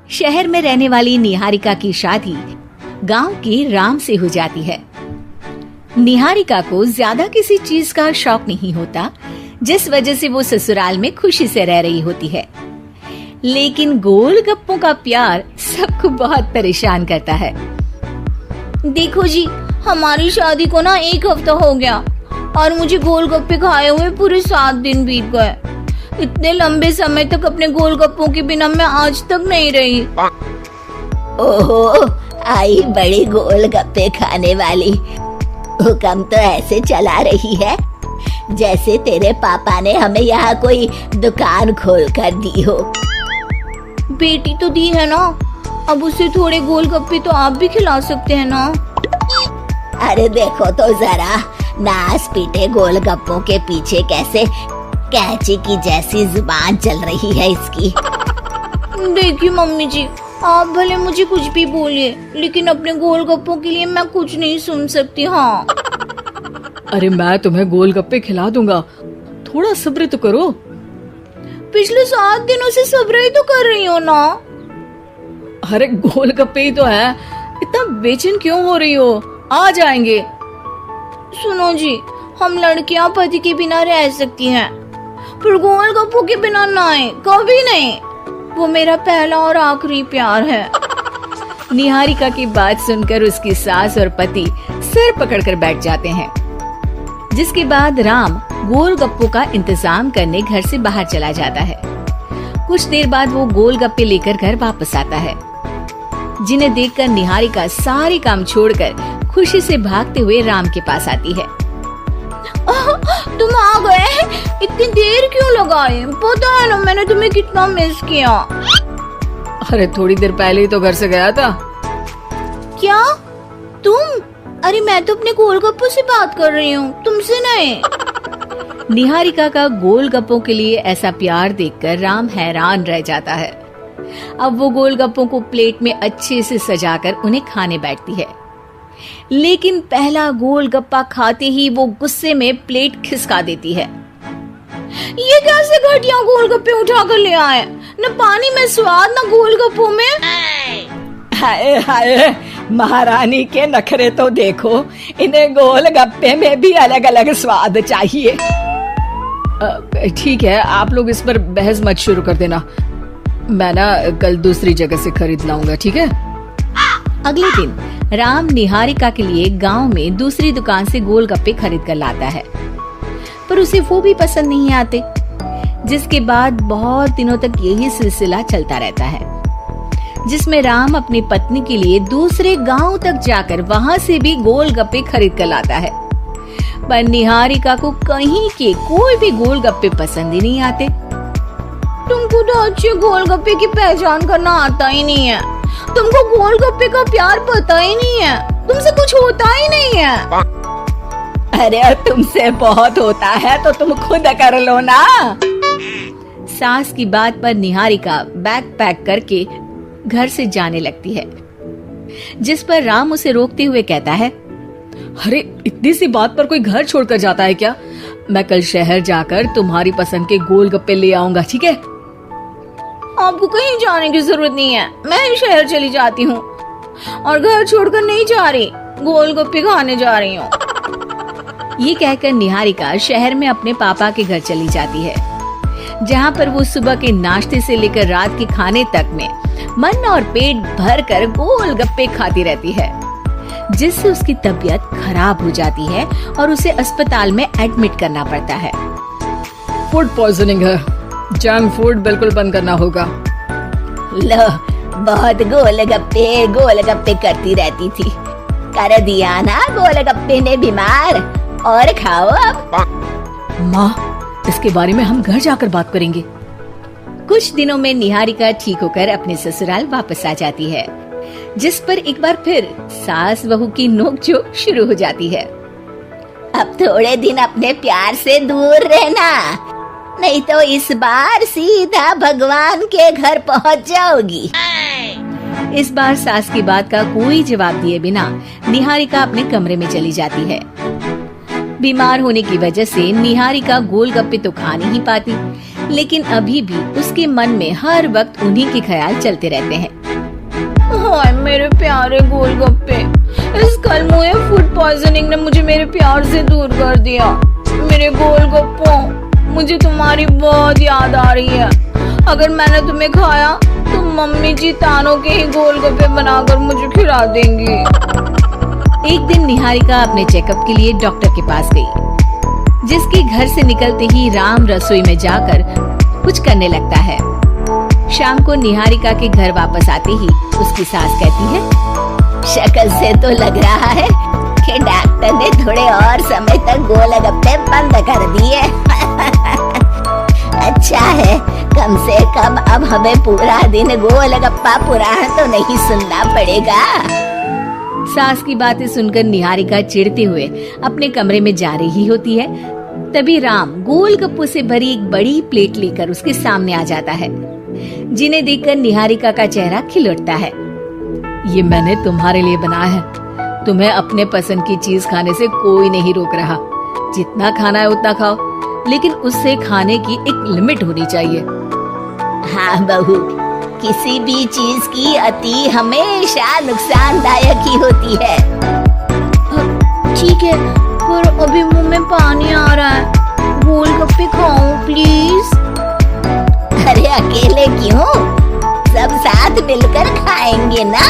शहर में रहने वाली निहारिका की शादी गांव के राम से हो जाती है। निहारिका को ज्यादा किसी चीज का शौक नहीं होता, जिस वजह से वो ससुराल में खुशी से रह रही होती है। लेकिन गोलगप्पों का प्यार सबको बहुत परेशान करता है। देखो जी, हमारी शादी को ना 1 हफ्ता हो गया और मुझे गोलगप्पे खाए हुए पूरे 7 दिन बीत गए। इतने लंबे समय तक अपने गोलगप्पों के बिना मैं आज तक नहीं रही। ओहो, आई बड़ी गोलगप्पे खाने वाली। हुक्म तो ऐसे चला रही है जैसे तेरे पापा ने हमें यहाँ कोई दुकान खोल कर दी हो। बेटी तो दी है ना, अब उसे थोड़े गोलगप्पे तो आप भी खिला सकते हैं ना। अरे देखो तो जरा, नास पीटे गोलगप्पों के पीछे कैसे कैंची की जैसी जुबान चल रही है इसकी। देखिए मम्मी जी, आप भले मुझे कुछ भी बोलिए, लेकिन अपने गोलगप्पों के लिए मैं कुछ नहीं सुन सकती। हाँ, अरे मैं तुम्हें गोलगप्पे खिला दूंगा, थोड़ा सब्र तो करो। पिछले 7 दिनों से सब्र ही तो कर रही हो ना। अरे गोलगप्पे ही तो है, इतना बेचैन क्यों हो रही हो? आ जाएंगे। सुनो जी, हम लड़कियां पति के बिना रह सकती हैं, पर गोलगप्पों के बिना नहीं, कभी नहीं। वो मेरा पहला और आखिरी प्यार है। निहारिका की बात सुनकर उसकी सास और पति सिर पकड़कर बैठ जाते हैं। जिसके बाद राम गोलगप्पों का इंतजाम करने घर से बाहर चला जाता है। कुछ देर बाद वो गोलगप्पे लेकर घर वापस आता है, जिन्हें देखकर निहारिका सारे काम छोड़कर खुशी से भागते हुए राम के पास आती है। तुम आ गए? इतनी देर क्यों लगाई? पता है ना मैंने तुम्हें कितना मिस किया। अरे थोड़ी देर पहले ही तो घर से गया था। क्या तुम? अरे मैं तो अपने गोलगप्पों से बात कर रही हूँ, तुमसे नहीं। निहारिका का गोलगप्पों के लिए ऐसा प्यार देखकर राम हैरान रह जाता है। अब वो गोलगप्पों को प्लेट में अच्छे से सजाकर उन्हें खाने बैठती है। लेकिन पहला गोलगप्पा खाते ही वो गुस्से में प्लेट खिसका देती है। ये कैसे घटिया गोलगप्पे उठा कर ले आए? न पानी में स्वाद, न गोलगप्पों में। हाय हाय, महारानी के नखरे तो देखो, इन्हें गोलगप्पे में भी अलग अलग स्वाद चाहिए। ठीक है, आप लोग इस पर बहस मत शुरू कर देना, मैं ना कल दूसरी जगह से खरीद लाऊंगा, ठीक है? अगले दिन राम निहारिका के लिए गांव में दूसरी दुकान से गोलगप्पे खरीद कर लाता है, पर उसे वो भी पसंद नहीं आते। जिसके बाद बहुत दिनों तक यही सिलसिला चलता रहता है, जिसमें राम अपनी पत्नी के लिए दूसरे गांव तक जाकर वहां से भी गोलगप्पे खरीद कर लाता है। पर निहारिका को कहीं के कोई भी गोलगप्पे पसंद ही नहीं आते। तुमको तो अच्छे गोलगप्पे की पहचान करना आता ही नहीं है। तुमको गोलगप्पे का प्यार पता ही नहीं है, तुमसे कुछ होता ही नहीं है। अरे तुमसे बहुत होता है तो तुम खुद कर लो ना। सास की बात पर निहारिका बैग पैक करके घर से जाने लगती है, जिस पर राम उसे रोकते हुए कहता है, अरे इतनी सी बात पर कोई घर छोड़कर जाता है क्या? मैं कल शहर जाकर तुम्हारी पसंद के गोलगप्पे ले आऊंगा, ठीक है? आपको कहीं जाने की जरूरत नहीं है, मैं ही शहर चली जाती हूँ और घर छोड़कर नहीं जा रही, गोलगप्पे खाने जा रही हूँ। ये कहकर निहारिका शहर में अपने पापा के घर चली जाती है, जहाँ पर वो सुबह के नाश्ते से लेकर रात के खाने तक में मन और पेट भर कर गोलगप्पे खाती रहती है, जिससे उसकी तबीयत खराब हो जाती है और उसे अस्पताल में एडमिट करना पड़ता है। फूड पॉइजनिंग है, जंक फूड बिल्कुल बंद करना होगा। लो, बहुत गोलगप्पे गोलगप्पे करती रहती थी, कर दिया ना गोलगप्पे ने बीमार। और खाओ अब। माँ, इसके बारे में हम घर जाकर बात करेंगे। कुछ दिनों में निहारिका ठीक होकर अपने ससुराल वापस आ जाती है, जिस पर एक बार फिर सास बहू की नोकझोंक शुरू हो जाती है। अब थोड़े दिन अपने प्यार से दूर रहना, नहीं तो इस बार सीधा भगवान के घर पहुंच जाओगी। इस बार सास की बात का कोई जवाब दिए बिना निहारिका अपने कमरे में चली जाती है। बीमार होने की वजह से निहारिका गोलगप्पे तो खा नहीं पाती, लेकिन अभी भी उसके मन में हर वक्त उन्हीं के ख्याल चलते रहते हैं। हाय मेरे प्यारे गोलगप्पे, इस कल मुझे फूड पॉइजनिंग ने मुझे मेरे प्यार से दूर कर दिया। मेरे गोलगप्पों, मुझे तुम्हारी बहुत याद आ रही है। अगर मैंने तुम्हें खाया तो मम्मी जी तानों के ही गोलगप्पे बनाकर मुझे खिला देंगी। एक दिन निहारिका अपने चेकअप के लिए डॉक्टर के पास गई, जिसके घर से निकलते ही राम रसोई में जाकर कुछ करने लगता है। शाम को निहारिका के घर वापस आते ही उसकी सास कहती है, शक्ल से तो लग रहा है कि डॉक्टर ने थोड़े और समय तक गोलगप्पे बंद कर दिए। अच्छा है, कम से कम अब हमें पूरा दिन गोलगप्पा पुराण तो नहीं सुनना पड़ेगा। सास की बातें सुनकर निहारिका चिढ़ते हुए अपने कमरे में जा रही होती है। तभी राम गोलगप्पों से भरी एक बड़ी प्लेट लेकर उसके सामने आ जाता है, जिन्हें देखकर निहारिका का चेहरा खिल उठता है। ये मैंने तुम्हारे लिए बनाया है। तुम्हें अपने पसंद की चीज खाने से कोई नहीं रोक रहा। जितना खाना है उतना खाओ, लेकिन उससे खाने की एक लिमिट होनी चाहिए। हाँ बहू, किसी भी चीज की अति हमेशा नुकसानदायक ही होती है। ठीक है, पर अभी मुंह में पानी आ रहा है। गोलगप्पे खाओ प्लीज। अरे अकेले क्यों, सब साथ मिलकर खाएंगे ना।